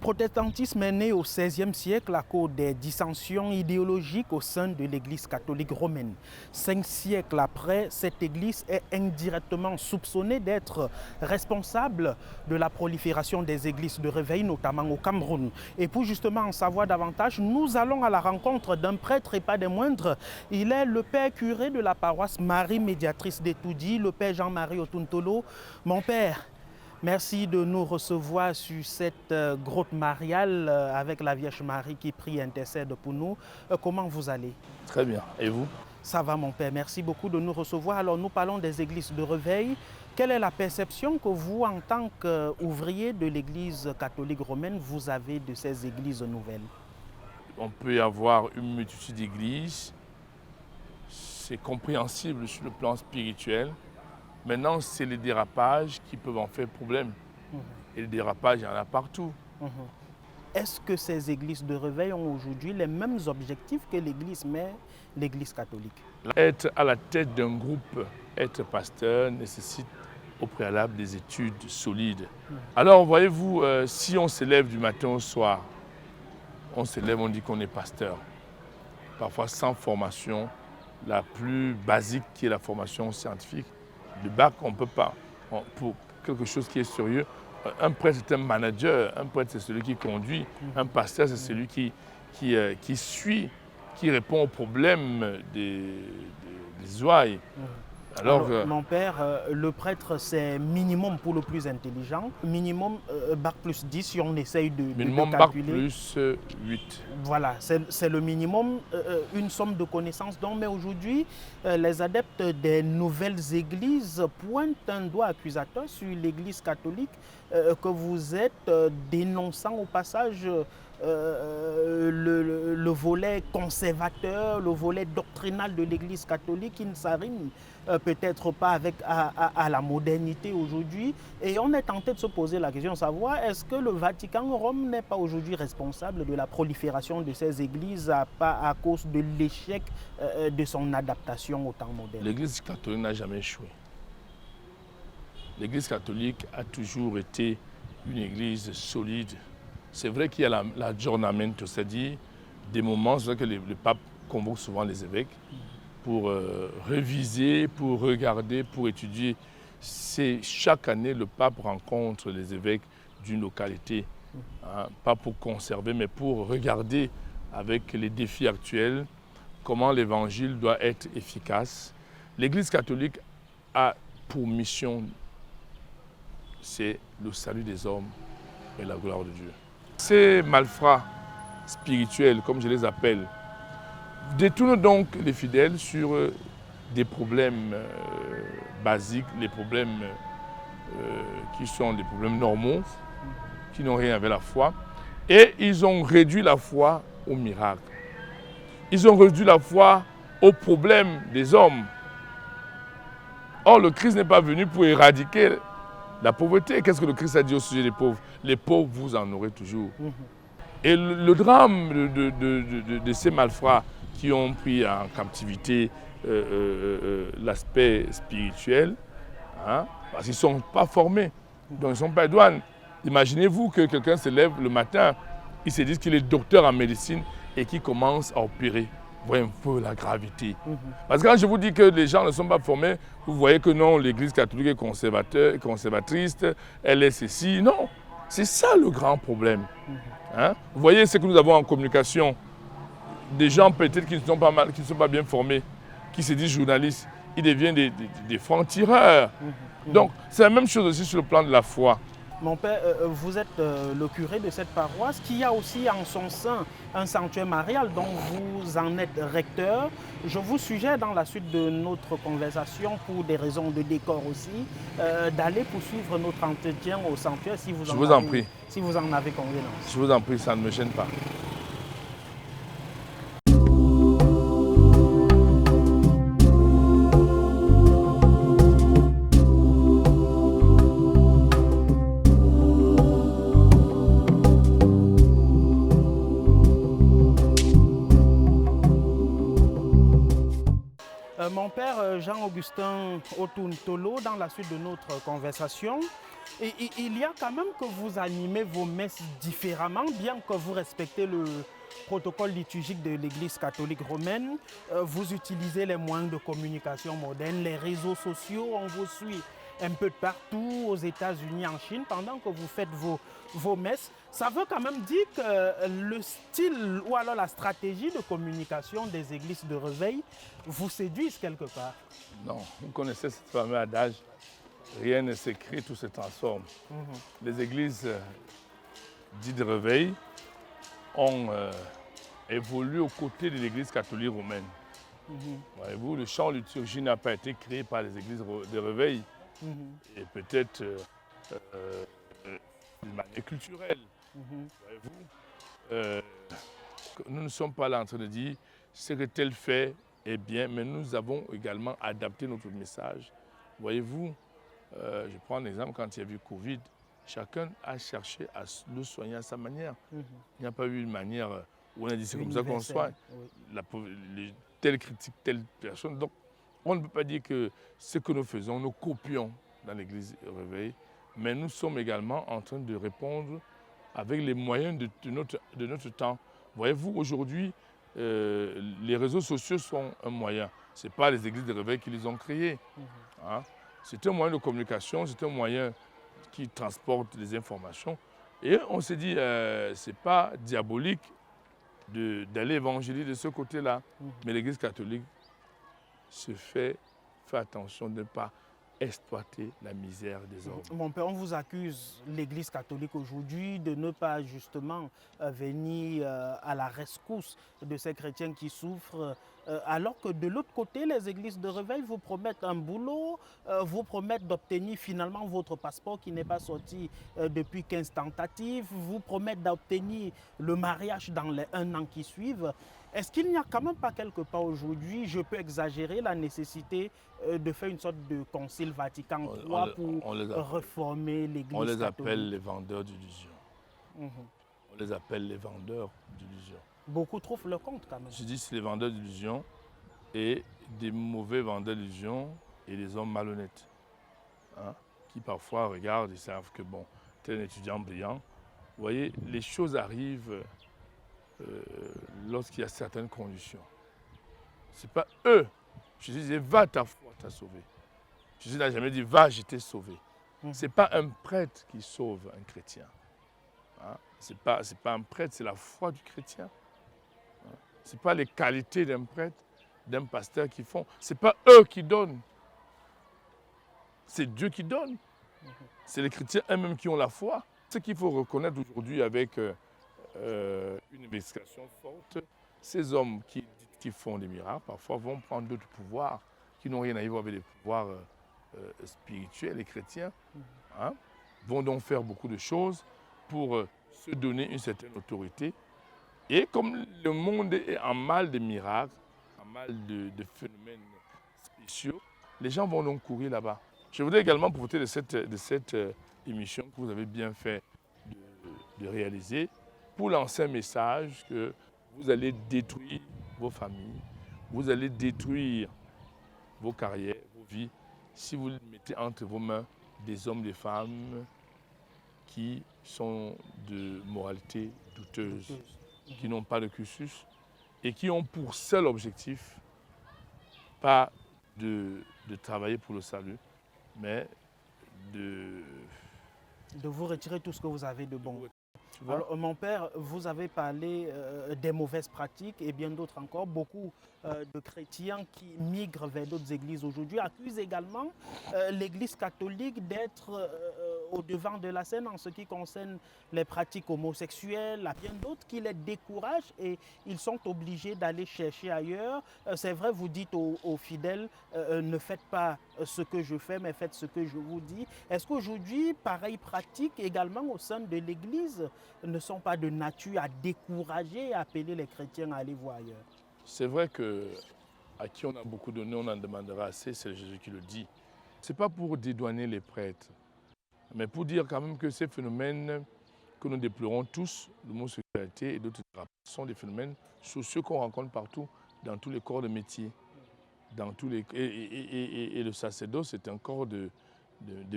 protestantisme est né au XVIe siècle à cause des dissensions idéologiques au sein de l'Église catholique romaine. 5 siècles après, cette Église est indirectement soupçonnée d'être responsable de la prolifération des églises de réveil, notamment au Cameroun. Et pour justement en savoir davantage, nous allons à la rencontre d'un prêtre et pas des moindres. Il est le père curé de la paroisse Marie Médiatrice d'Etoudi, le père Jean-Marie Otuntolo. Mon père, merci de nous recevoir sur cette grotte mariale avec la Vierge Marie qui prie et intercède pour nous. Comment vous allez? Très bien. Et vous? Ça va mon père, merci beaucoup de nous recevoir. Alors nous parlons des églises de réveil. Quelle est la perception que vous, en tant qu'ouvrier de l'église catholique romaine, vous avez de ces églises nouvelles? On peut y avoir une multitude d'églises. C'est compréhensible sur le plan spirituel. Maintenant, c'est les dérapages qui peuvent en faire problème. Et les dérapages, il y en a partout. Est-ce que ces églises de réveil ont aujourd'hui les mêmes objectifs que l'église mère, l'église catholique? Être à la tête d'un groupe, être pasteur, nécessite au préalable des études solides. Alors, voyez-vous, si on s'élève du matin au soir, on s'élève, on dit qu'on est pasteur. Parfois sans formation, la plus basique qui est la formation scientifique. Le bac, on ne peut pas. Pour quelque chose qui est sérieux, un prêtre c'est un manager, un prêtre c'est celui qui conduit, un pasteur c'est celui qui suit, qui répond aux problèmes des ouailles. Alors, mon père, le prêtre c'est minimum pour le plus intelligent, minimum bac plus 10 si on essaye de minimum calculer. Bac plus 8. Voilà, c'est le minimum, une somme de connaissances. Donc, mais aujourd'hui, les adeptes des nouvelles églises pointent un doigt accusateur sur l'église catholique que vous êtes, dénonçant au passage le volet conservateur, le volet doctrinal de l'église catholique qui ne s'arrime peut-être pas avec, à la modernité aujourd'hui. Et on est tenté de se poser la question de savoir est-ce que le Vatican Rome n'est pas aujourd'hui responsable de la prolifération de ces églises à cause de l'échec de son adaptation au temps moderne? L'église catholique n'a jamais échoué. L'église catholique a toujours été une église solide. C'est vrai qu'il y a l'aggiornamento, c'est-à-dire des moments, c'est vrai que le pape convoque souvent les évêques pour réviser, pour regarder, pour étudier. Chaque année, le pape rencontre les évêques d'une localité, hein, pas pour conserver, mais pour regarder avec les défis actuels comment l'évangile doit être efficace. L'Église catholique a pour mission, c'est le salut des hommes et la gloire de Dieu. Ces malfrats spirituels, comme je les appelle, détournent donc les fidèles sur des problèmes basiques, les problèmes qui sont des problèmes normaux, qui n'ont rien avec la foi. Et ils ont réduit la foi au miracle. Ils ont réduit la foi aux problèmes des hommes. Or, le Christ n'est pas venu pour éradiquer la pauvreté. Qu'est-ce que le Christ a dit au sujet des pauvres? Les pauvres, vous en aurez toujours. Et le drame de ces malfrats qui ont pris en captivité l'aspect spirituel, hein, parce qu'ils ne sont pas formés, donc ils ne sont pas douanes. Imaginez-vous que quelqu'un se lève le matin, il se dit qu'il est docteur en médecine et qu'il commence à opérer. Vous voyez un peu la gravité. Parce que quand je vous dis que les gens ne sont pas formés, vous voyez que non, l'Église catholique est conservatrice, elle est ceci. Non, c'est ça le grand problème. Hein? Vous voyez ce que nous avons en communication. Des gens peut-être qui ne sont pas bien formés, qui se disent journalistes, ils deviennent des francs-tireurs. Donc c'est la même chose aussi sur le plan de la foi. Mon père, vous êtes le curé de cette paroisse qui a aussi en son sein un sanctuaire marial dont vous en êtes recteur. Je vous suggère dans la suite de notre conversation, pour des raisons de décor aussi, d'aller poursuivre notre entretien au sanctuaire si vous en avez convenance. Je vous en prie, ça ne me gêne pas. Mon père, Jean-Augustin Otuntolo, dans la suite de notre conversation, il y a quand même que vous animez vos messes différemment, bien que vous respectez le protocole liturgique de l'Église catholique romaine. Vous utilisez les moyens de communication modernes, les réseaux sociaux, on vous suit un peu de partout, aux États-Unis, en Chine, pendant que vous faites vos messes. Ça veut quand même dire que le style ou alors la stratégie de communication des églises de réveil vous séduisent quelque part. Non, vous connaissez ce fameux adage, rien ne s'écrit, tout se transforme. Les églises dites de réveil ont évolué aux côtés de l'église catholique romaine. Voyez-vous, le chant liturgique n'a pas été créé par les églises de réveil. Et peut-être d'une manière culturelle. Voyez-vous, nous ne sommes pas là en train de dire ce que tel fait est bien, mais nous avons également adapté notre message. Voyez-vous, je prends un exemple, quand il y a eu Covid, chacun a cherché à le soigner à sa manière. Il n'y a pas eu une manière où on a dit c'est comme ça qu'on soigne. Telle critique, telle personne. Donc, on ne peut pas dire que ce que nous faisons, nous copions dans l'Église réveil, mais nous sommes également en train de répondre avec les moyens de notre temps. Voyez-vous, aujourd'hui, les réseaux sociaux sont un moyen. Ce n'est pas les églises de réveil qui les ont créés. Hein? C'est un moyen de communication, c'est un moyen qui transporte les informations. Et on s'est dit, ce n'est pas diabolique d'aller évangéliser de ce côté-là. Mais l'Église catholique fait attention de ne pas exploiter la misère des hommes. Mon père, on vous accuse, l'Église catholique aujourd'hui, de ne pas justement venir à la rescousse de ces chrétiens qui souffrent, alors que de l'autre côté, les églises de réveil vous promettent un boulot, vous promettent d'obtenir finalement votre passeport qui n'est pas sorti depuis 15 tentatives, vous promettent d'obtenir le mariage dans les 1 an qui suivent. Est-ce qu'il n'y a quand même pas quelque part aujourd'hui, je peux exagérer, la nécessité de faire une sorte de concile Vatican III pour réformer l'Église catholique? On les appelle les vendeurs d'illusions. On les appelle les vendeurs d'illusions. Beaucoup trouvent le compte quand même. Je dis c'est les vendeurs d'illusions et des mauvais vendeurs d'illusions et des hommes malhonnêtes. Hein, qui parfois regardent et savent que bon, tel étudiant brillant. Vous voyez, les choses arrivent lorsqu'il y a certaines conditions. Ce n'est pas eux. Jésus disait, va, ta foi t'a sauvé. Jésus n'a jamais dit, va, je t'ai sauvé. Ce n'est pas un prêtre qui sauve un chrétien. Hein? Ce n'est pas un prêtre, c'est la foi du chrétien. Hein? Ce n'est pas les qualités d'un prêtre, d'un pasteur qui font. Ce n'est pas eux qui donnent. C'est Dieu qui donne. C'est les chrétiens eux-mêmes qui ont la foi. Ce qu'il faut reconnaître aujourd'hui avec une investigation forte, ces hommes qui font des miracles, parfois vont prendre d'autres pouvoirs qui n'ont rien à voir avec les pouvoirs spirituels, les chrétiens, hein, vont donc faire beaucoup de choses pour se donner une certaine autorité. Et comme le monde est en mal de miracles, en mal de phénomènes spéciaux, les gens vont donc courir là-bas. Je voudrais également profiter de cette émission que vous avez bien fait de réaliser pour lancer un message que vous allez détruire vos familles, vous allez détruire vos carrières, vos vies, si vous mettez entre vos mains des hommes, des femmes qui sont de moralité douteuse, qui n'ont pas de cursus et qui ont pour seul objectif pas de travailler pour le salut, mais de vous retirer tout ce que vous avez de bon. Alors, mon père, vous avez parlé des mauvaises pratiques et bien d'autres encore. Beaucoup de chrétiens qui migrent vers d'autres églises aujourd'hui accusent également l'Église catholique d'être au devant de la scène en ce qui concerne les pratiques homosexuelles. Il y a bien d'autres qui les découragent et ils sont obligés d'aller chercher ailleurs. C'est vrai, vous dites aux fidèles, ne faites pas ce que je fais, mais faites ce que je vous dis. Est-ce qu'aujourd'hui, pareilles pratiques également au sein de l'Église ne sont pas de nature à décourager et à appeler les chrétiens à aller voir ailleurs? C'est vrai qu'à qui on a beaucoup donné, on en demandera assez, c'est Jésus qui le dit. Ce n'est pas pour dédouaner les prêtres, mais pour dire quand même que ces phénomènes que nous déplorons tous, l'homosexualité et d'autres sont des phénomènes sociaux qu'on rencontre partout, dans tous les corps de métier. dans tous les... Et le sacerdoce, c'est un corps de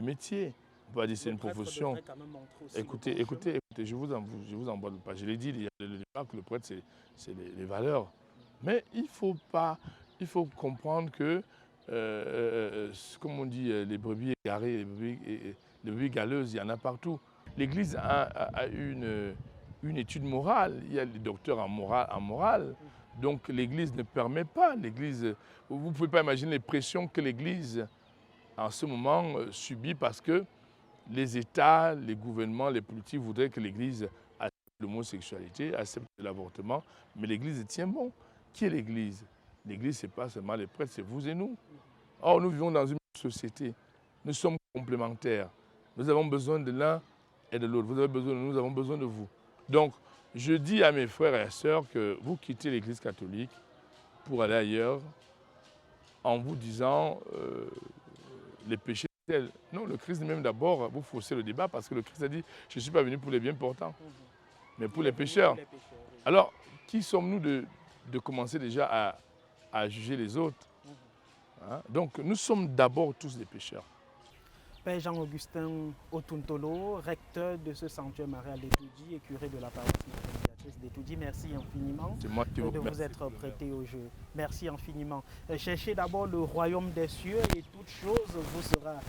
métier. On peut pas dire que c'est une profession. Écoutez, je vous emboîte pas. Je l'ai dit il y a le débat que le prêtre, c'est les valeurs. Mais il faut comprendre que, comme on dit, les brebis égarées, les brebis galeuses, il y en a partout. L'Église a une étude morale. Il y a des docteurs en morale. Donc l'Église ne permet pas. Vous ne pouvez pas imaginer les pressions que l'Église, en ce moment, subit parce que les États, les gouvernements, les politiques voudraient que l'Église accepte l'homosexualité, accepte l'avortement. Mais l'Église tient bon. Qui est l'Église? L'Église, ce n'est pas seulement les prêtres, c'est vous et nous. Or, nous vivons dans une société. Nous sommes complémentaires. Nous avons besoin de l'un et de l'autre. Vous avez besoin de nous, nous avons besoin de vous. Donc, je dis à mes frères et sœurs que vous quittez l'Église catholique pour aller ailleurs en vous disant les péchés. Non, le Christ même d'abord, vous faussez le débat parce que le Christ a dit « Je ne suis pas venu pour les bien portants, mais pour les pécheurs ». Alors, qui sommes-nous de commencer déjà à juger les autres, hein? Donc, nous sommes d'abord tous des pécheurs. Père Jean-Augustin Otuntolo, recteur de ce sanctuaire marial d'Etoudi et curé de la paroisse médiatrice d'Etoudi, merci infiniment de vous être prêté au jeu. Merci infiniment. Cherchez d'abord le royaume des cieux et toute chose vous sera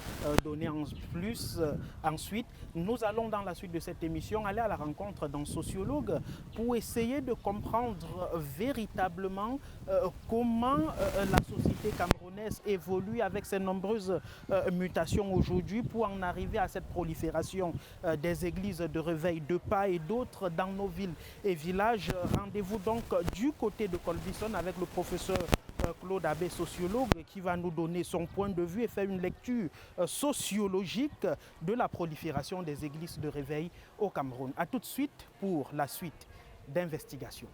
donnée en plus. Ensuite, nous allons dans la suite de cette émission aller à la rencontre d'un sociologue pour essayer de comprendre véritablement comment la société camerounaise évolue avec ses nombreuses mutations aujourd'hui pour en arriver à cette prolifération des églises de réveil de pas et d'autres dans nos villes et villages. Rendez-vous donc du côté de Colbison avec le professeur Claude Abbé, sociologue, qui va nous donner son point de vue et faire une lecture sociologique de la prolifération des églises de réveil au Cameroun. A tout de suite pour la suite d'investigation.